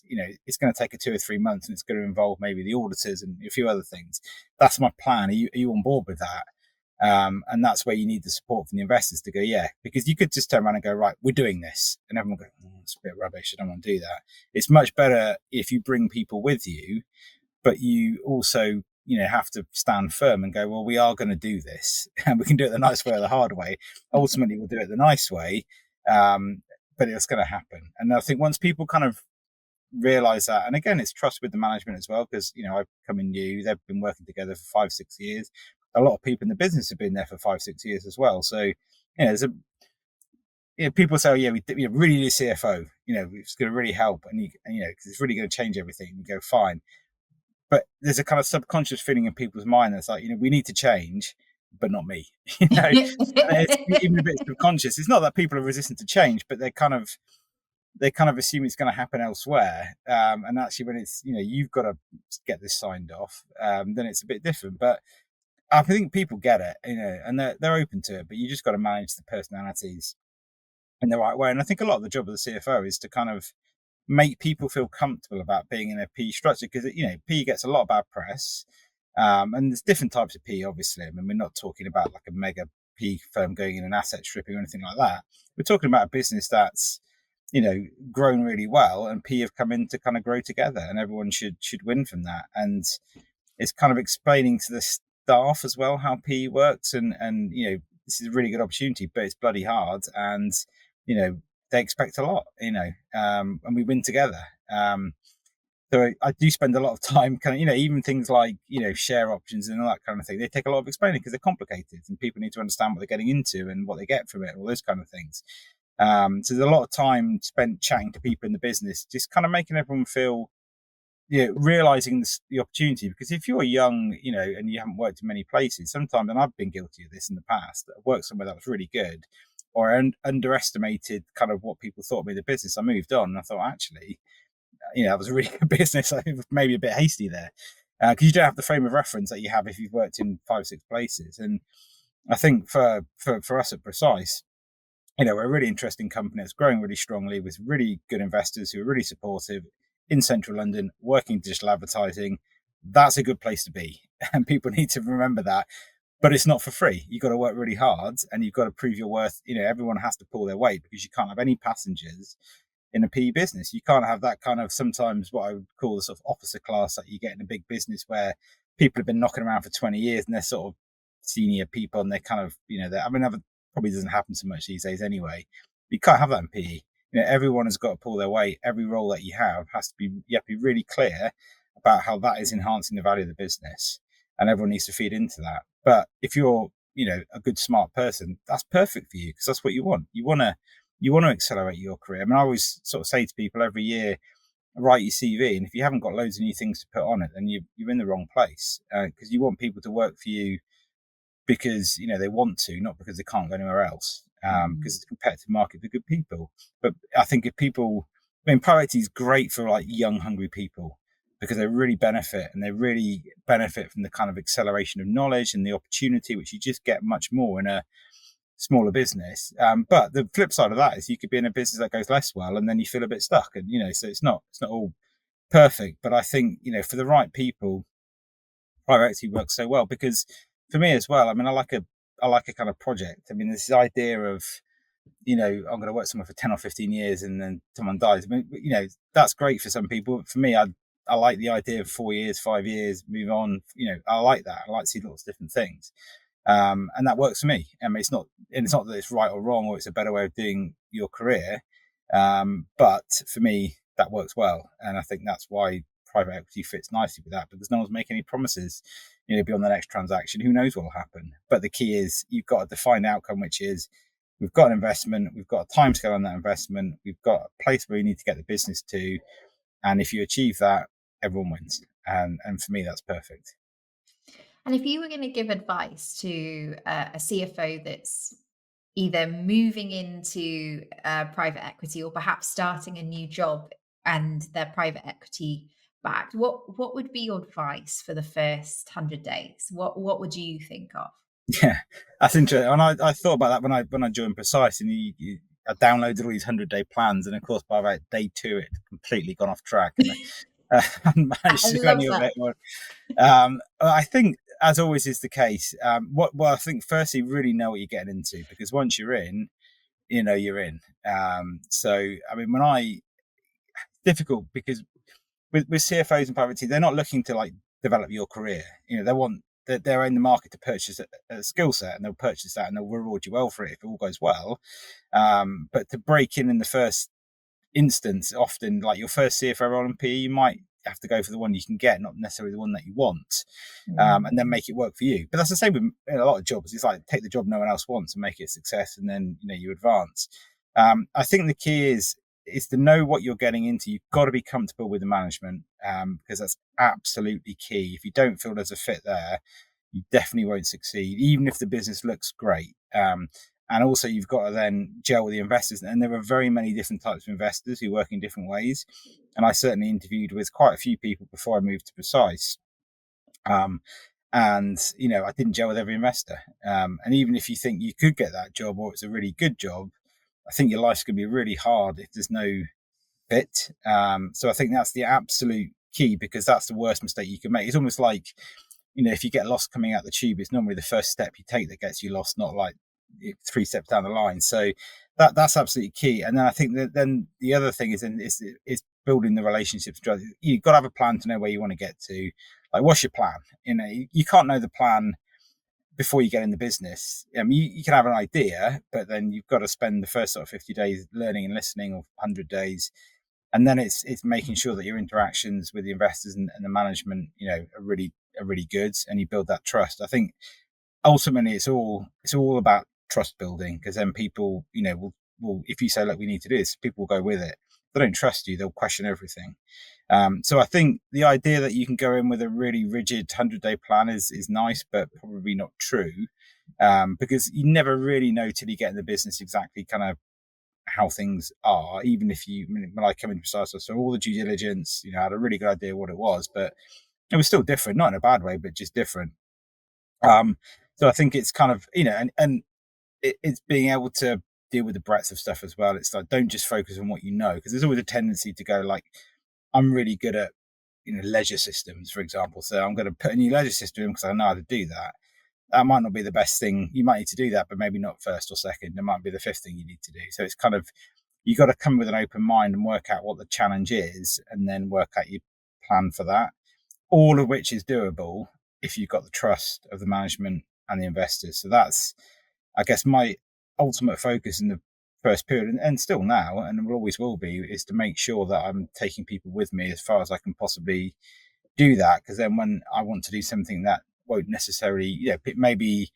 It's going to take 2 or 3 months, and it's going to involve maybe the auditors and a few other things. That's my plan. Are you on board with that? And that's where you need the support from the investors to go, yeah, because you could just turn around and go, right, we're doing this, and everyone will go, it's a bit rubbish, I don't want to do that. It's much better if you bring people with you, but you also have to stand firm and go, well, we are going to do this, and we can do it the nice way or the hard way. Ultimately, we'll do it the nice way, but it's going to happen. And I think once people kind of realize that, and again, it's trust with the management as well, because I've come in new, they've been working together for 5-6 years. A lot of people in the business have been there for 5-6 years as well. So there's people say, oh, yeah, we really need a CFO. It's going to really help, and because it's really going to change everything. You go, fine. But there's a kind of subconscious feeling in people's mind that's like, we need to change, but not me. It's even a bit subconscious. It's not that people are resistant to change, but they kind of assume it's going to happen elsewhere. And actually, when it's you've got to get this signed off, then it's a bit different. But I think people get it, and they're open to it. But you just got to manage the personalities in the right way. And I think a lot of the job of the CFO is to kind of make people feel comfortable about being in a PE structure, because PE gets a lot of bad press, and there's different types of PE, obviously. I mean, we're not talking about like a mega PE firm going in and asset stripping or anything like that. We're talking about a business that's grown really well, and PE have come in to kind of grow together, and everyone should win from that. And it's kind of explaining to the staff as well how PE works, and this is a really good opportunity, but it's bloody hard, and they expect a lot, and we win together. So I do spend a lot of time even things like, share options and all that kind of thing. They take a lot of explaining because they're complicated and people need to understand what they're getting into and what they get from it, all those kind of things. So there's a lot of time spent chatting to people in the business, just kind of making everyone feel, realizing the opportunity. Because if you're young, and you haven't worked in many places, sometimes, and I've been guilty of this in the past, I've worked somewhere that was really good, or underestimated kind of what people thought of me in the business. I moved on and I thought, actually, it was a really good business. I think maybe a bit hasty there, because you don't have the frame of reference that you have if you've worked in 5 or 6 places. And I think for us at Precise, we're a really interesting company that's growing really strongly with really good investors who are really supportive in central London, working digital advertising. That's a good place to be, and people need to remember that. But it's not for free. You've got to work really hard, and you've got to prove your worth. Everyone has to pull their weight, because you can't have any passengers in a PE business. You can't have that kind of, sometimes what I would call the sort of officer class that you get in a big business, where people have been knocking around for 20 years and they're sort of senior people, and they're kind of, that probably doesn't happen so much these days anyway. You can't have that in PE. Everyone has got to pull their weight. Every role that you have has to be, you have to be really clear about how that is enhancing the value of the business, and everyone needs to feed into that. But if you're, a good, smart person, that's perfect for you, because that's what you want. You want to accelerate your career. I mean, I always sort of say to people every year, write your CV, and if you haven't got loads of new things to put on it, then you're in the wrong place, because you want people to work for you because they want to, not because they can't go anywhere else, because it's a competitive market for good people. But I think private equity is great for like young, hungry people, because they really benefit from the kind of acceleration of knowledge and the opportunity, which you just get much more in a smaller business. But the flip side of that is you could be in a business that goes less well, and then you feel a bit stuck, and so it's not all perfect. But I think for the right people, private equity works so well, because for me as well, I mean, I like a kind of project. I mean, this idea of I'm going to work somewhere for 10 or 15 years and then someone dies. I mean, that's great for some people. But for me, I like the idea of 4 years, 5 years, move on. I like that. I like to see lots of different things. And that works for me. I mean, it's not that it's right or wrong, or it's a better way of doing your career. But for me, that works well. And I think that's why private equity fits nicely with that, because no one's making any promises, beyond the next transaction. Who knows what will happen? But the key is you've got a defined outcome, which is we've got an investment, we've got a timescale on that investment, we've got a place where you need to get the business to. And if you achieve that, everyone wins. And for me, that's perfect. And if you were going to give advice to a CFO that's either moving into private equity, or perhaps starting a new job and they're private equity backed, what would be your advice for the first 100 days? What would you think of? Yeah, that's interesting. And I thought about that when I joined Precise, and I downloaded all these 100-day plans, and of course by about day 2 it had completely gone off track, and managed to go a bit more. I think, as always is the case, I think firstly, really know what you're getting into, because once you're in, you're in. So I mean, difficult, because with CFOs and private equity, they're not looking to like develop your career. They're in the market to purchase a skill set, and they'll purchase that and they'll reward you well for it if it all goes well. But to break in the first instance, often like your first CFO role in PE, you might have to go for the one you can get, not necessarily the one that you want, and then make it work for you. But that's the same with a lot of jobs. It's like take the job no one else wants and make it a success, and then you advance. I think the key is to know what you're getting into. You've got to be comfortable with the management, because that's absolutely key. If you don't feel there's a fit there, you definitely won't succeed, even if the business looks great. And also you've got to then gel with the investors. And there are very many different types of investors who work in different ways. And I certainly interviewed with quite a few people before I moved to Precise. And, I didn't gel with every investor. And even if you think you could get that job, or it's a really good job, I think your life's going to be really hard if there's no fit. So I think that's the absolute key, because that's the worst mistake you can make. It's almost like, if you get lost coming out the tube, it's normally the first step you take that gets you lost, not like 3 steps down the line. So that's absolutely key. And then I think that then the other thing is building the relationships. You've got to have a plan to know where you want to get to. Like, what's your plan? You can't know the plan before you get in the business. You can have an idea, but then you've got to spend the first sort of 50 days learning and listening, or 100 days. And then it's making sure that your interactions with the investors and the management, are really good, and you build that trust. I think ultimately it's all about trust building, because then people, will if you say, look, we need to do this, people will go with it. If they don't trust you, they'll question everything. So I think the idea that you can go in with a really rigid 100-day plan is nice, but probably not true, because you never really know till you get in the business exactly kind of how things are. Even if when I come into Precise, I saw all the due diligence, I had a really good idea what it was, but it was still different, not in a bad way, but just different. So I think it's kind of, and it's being able to deal with the breadth of stuff as well. It's like, don't just focus on what you know, because there's always a tendency to go like, I'm really good at, leisure systems, for example. So I'm going to put a new leisure system in because I know how to do that. That might not be the best thing. You might need to do that, but maybe not first or second. It might be the fifth thing you need to do. So it's kind of, you got to come with an open mind and work out what the challenge is, and then work out your plan for that. All of which is doable if you've got the trust of the management and the investors. So that's, I guess, my ultimate focus in the first period, and still now, and always will be, is to make sure that I'm taking people with me as far as I can possibly do that. Because then when I want to do something that won't necessarily, maybe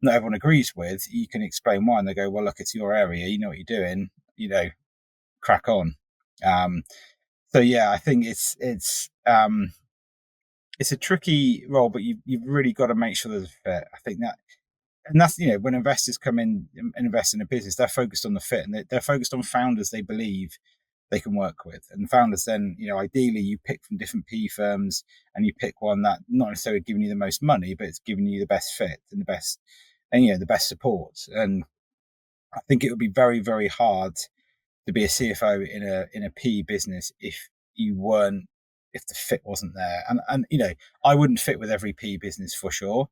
not everyone agrees with, you can explain why, and they go, well, look, it's your area, you know what you're doing, crack on. So yeah, I think it's a tricky role, but you've really got to make sure there's a fit. I think that, and that's, when investors come in and invest in a business, they're focused on the fit, and they're focused on founders they believe they can work with. And founders then, ideally you pick from different PE firms, and you pick one that not necessarily giving you the most money, but it's giving you the best fit and the best support. And I think it would be very, very hard to be a CFO in a PE business if the fit wasn't there. And I wouldn't fit with every PE business for sure.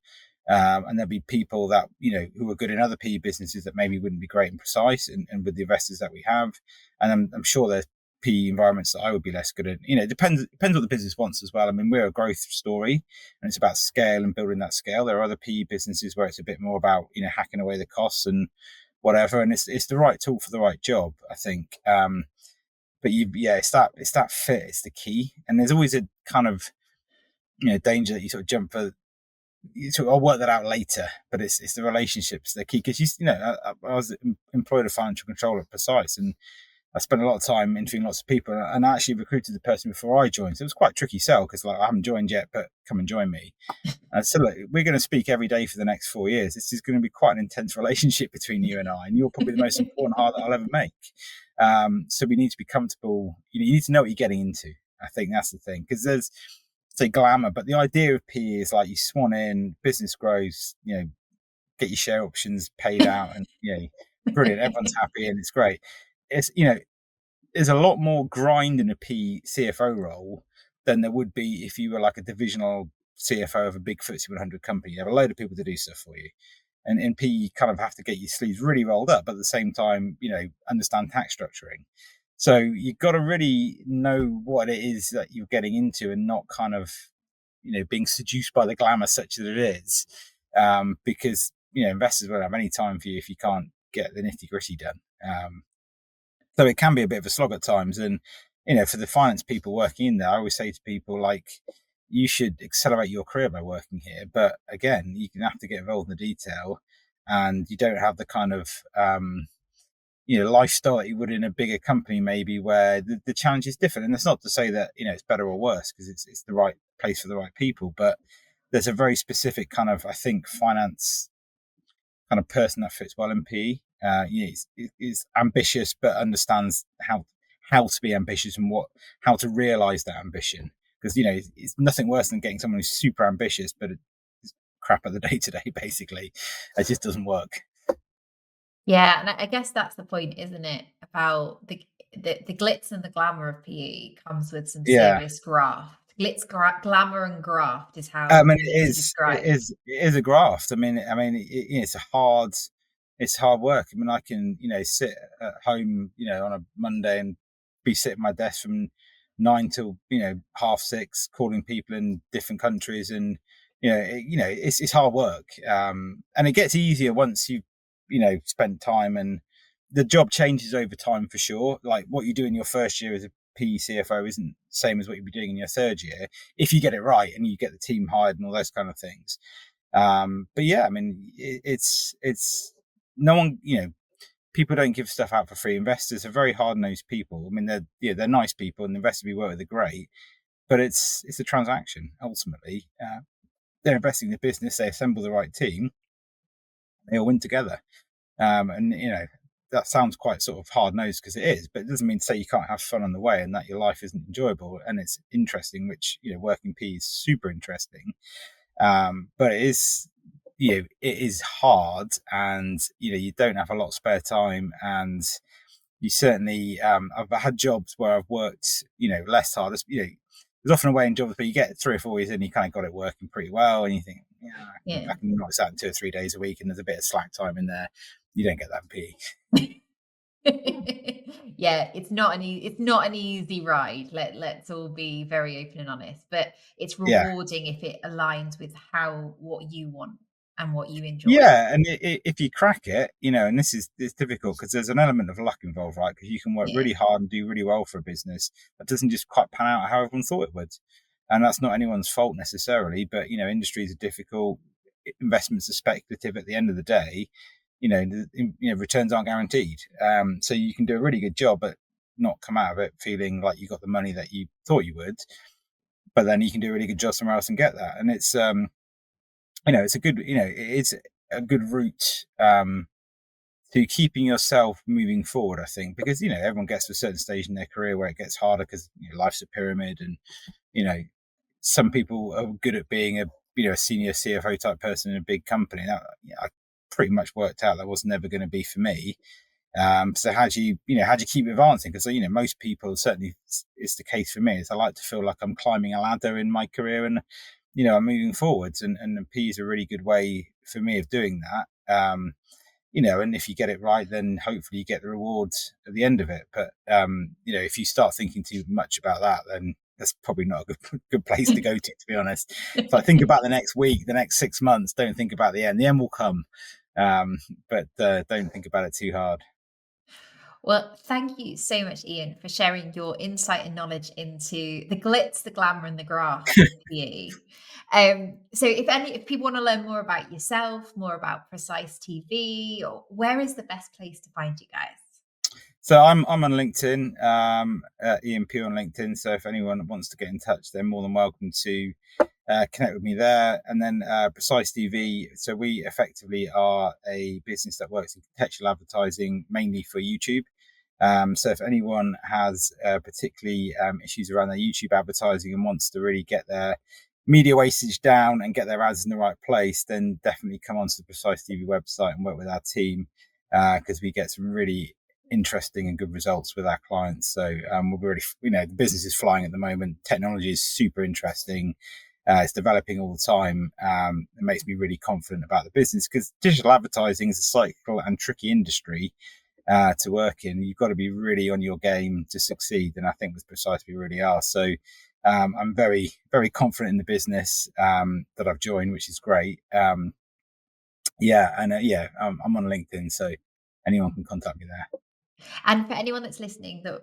And there'll be people that, who are good in other PE businesses that maybe wouldn't be great and Precise and with the investors that we have. And I'm sure there's PE environments that I would be less good at. It depends what the business wants as well. I mean, we're a growth story, and it's about scale and building that scale. There are other PE businesses where it's a bit more about, hacking away the costs and whatever. And it's the right tool for the right job, I think. But it's that fit, it's the key. And there's always a kind of, danger that you sort of jump for, I'll work that out later, but it's the relationships, the key. Because I was employed a financial controller at Precise, and I spent a lot of time interviewing lots of people, and I actually recruited the person before I joined. So it was quite a tricky sell, because I haven't joined yet, but come and join me. And so look, we're going to speak every day for the next 4 years. This is going to be quite an intense relationship between you and I, and you're probably the most important hire that I'll ever make. So we need to be comfortable. You need to know what you're getting into. I think that's the thing, because there's, say, glamour, but the idea of PE is like you swan in, business grows, get your share options paid out, and brilliant, everyone's happy and it's great. It's there's a lot more grind in a PE CFO role than there would be if you were like a divisional CFO of a big FTSE 100 company. You have a load of people to do stuff for you. And in PE, you kind of have to get your sleeves really rolled up, but at the same time, understand tax structuring. So you've got to really know what it is that you're getting into, and not kind of, being seduced by the glamour such that it is, because, investors won't have any time for you if you can't get the nitty gritty done. So it can be a bit of a slog at times. And, for the finance people working in there, I always say to people, like, you should accelerate your career by working here. But again, you can have to get involved in the detail, and you don't have the kind of, lifestyle that you would in a bigger company, maybe, where the challenge is different. And that's not to say that, it's better or worse, because it's the right place for the right people. But there's a very specific kind of, I think, finance kind of person that fits well in PE. Is ambitious, but understands how to be ambitious and how to realize that ambition. Because, it's nothing worse than getting someone who's super ambitious, but it's crap at the day to day, basically. It just doesn't work. Yeah, and I guess that's the point, isn't it? About the glitz and the glamour of PE comes with some serious graft. Glitz, glamour, and graft is how it is a graft. It's hard work. I mean, I can sit at home on a Monday and be sitting at my desk from 9 till 6:30, calling people in different countries and it's hard work, and it gets easier once you spend time, and the job changes over time for sure. Like what you do in your first year as a PE CFO isn't the same as what you'll be doing in your third year if you get it right and you get the team hired and all those kind of things. But yeah, I mean, it's no one, people don't give stuff out for free. Investors are very hard-nosed people. I mean, they're nice people, and the investors we work with are great, but it's a transaction ultimately. They're investing in the business. They assemble the right team. They all win together, and that sounds quite sort of hard-nosed because it is, but it doesn't mean to say you can't have fun on the way and that your life isn't enjoyable and it's interesting, which, working PE is super interesting. But it is hard, and, you don't have a lot of spare time, and you certainly, I've had jobs where I've worked, less hard. There's often a way in jobs, but you get 3 or 4 years in, you kind of got it working pretty well, and you think, I can knock this out in 2 or 3 days a week, and there's a bit of slack time in there. You don't get that in PE. Yeah, it's not an easy ride. Let's all be very open and honest, but it's rewarding if it aligns with what you want and what you enjoy. Yeah, and if you crack it, and it's difficult because there's an element of luck involved, right? Because you can work really hard and do really well for a business that doesn't just quite pan out how everyone thought it would, and that's not anyone's fault necessarily. But industries are difficult, investments are speculative. At the end of the day, returns aren't guaranteed. So you can do a really good job, but not come out of it feeling like you got the money that you thought you would. But then you can do a really good job somewhere else and get that. And it's, it's a good route to keeping yourself moving forward, I think, because, everyone gets to a certain stage in their career where it gets harder because life's a pyramid, and, some people are good at being a senior CFO type person in a big company. Now, I pretty much worked out that was never going to be for me. So how do you keep advancing? Because most people, certainly it's the case for me, is I like to feel like I'm climbing a ladder in my career, and I'm moving forwards, and PE is a really good way for me of doing that. And if you get it right, then hopefully you get the rewards at the end of it. But if you start thinking too much about that, then that's probably not a good place to go to be honest. So I think about the next week, the next 6 months. Don't think about the end. The end will come, but don't think about it too hard. Well, thank you so much, Ian, for sharing your insight and knowledge into the glitz, the glamour, and the graft of PE. So if people want to learn more about yourself, more about Precise TV, or where is the best place to find you guys? So I'm on LinkedIn, Ian Pugh on LinkedIn. So if anyone wants to get in touch, they're more than welcome to connect with me there. And then Precise TV. So we effectively are a business that works in contextual advertising, mainly for YouTube. So if anyone has particularly issues around their YouTube advertising and wants to really get their media wastage down and get their ads in the right place, then definitely come onto the Precise TV website and work with our team, because we get some really interesting and good results with our clients. So we're really, the business is flying at the moment. Technology is super interesting. It's developing all the time. It makes me really confident about the business, because digital advertising is a cyclical and tricky industry to work in. You've got to be really on your game to succeed, and I think with Precise we really are. So I'm very, very confident in the business that I've joined, which is great. I'm on LinkedIn, so anyone can contact me there. And for anyone that's listening that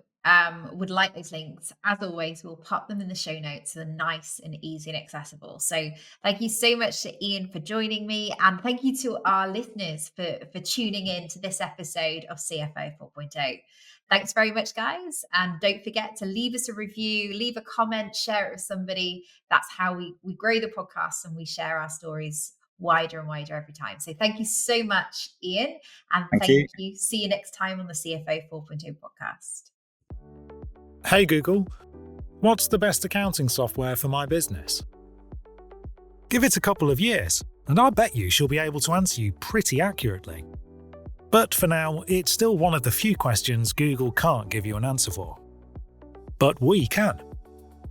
would like those links, as always, we'll pop them in the show notes so they're nice and easy and accessible. So thank you so much to Ian for joining me, and thank you to our listeners for tuning in to this episode of CFO 4.0. Thanks very much, guys. And don't forget to leave us a review, leave a comment, share it with somebody. That's how we grow the podcast and we share our stories wider and wider every time. So thank you so much, Ian. And thank you. See you next time on the CFO 4.0 podcast. Hey Google, what's the best accounting software for my business? Give it a couple of years, and I bet you she'll be able to answer you pretty accurately. But for now, it's still one of the few questions Google can't give you an answer for. But we can.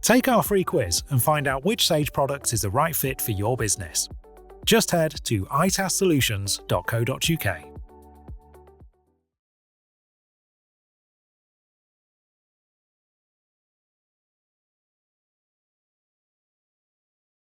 Take our free quiz and find out which Sage product is the right fit for your business. Just head to itassolutions.co.uk.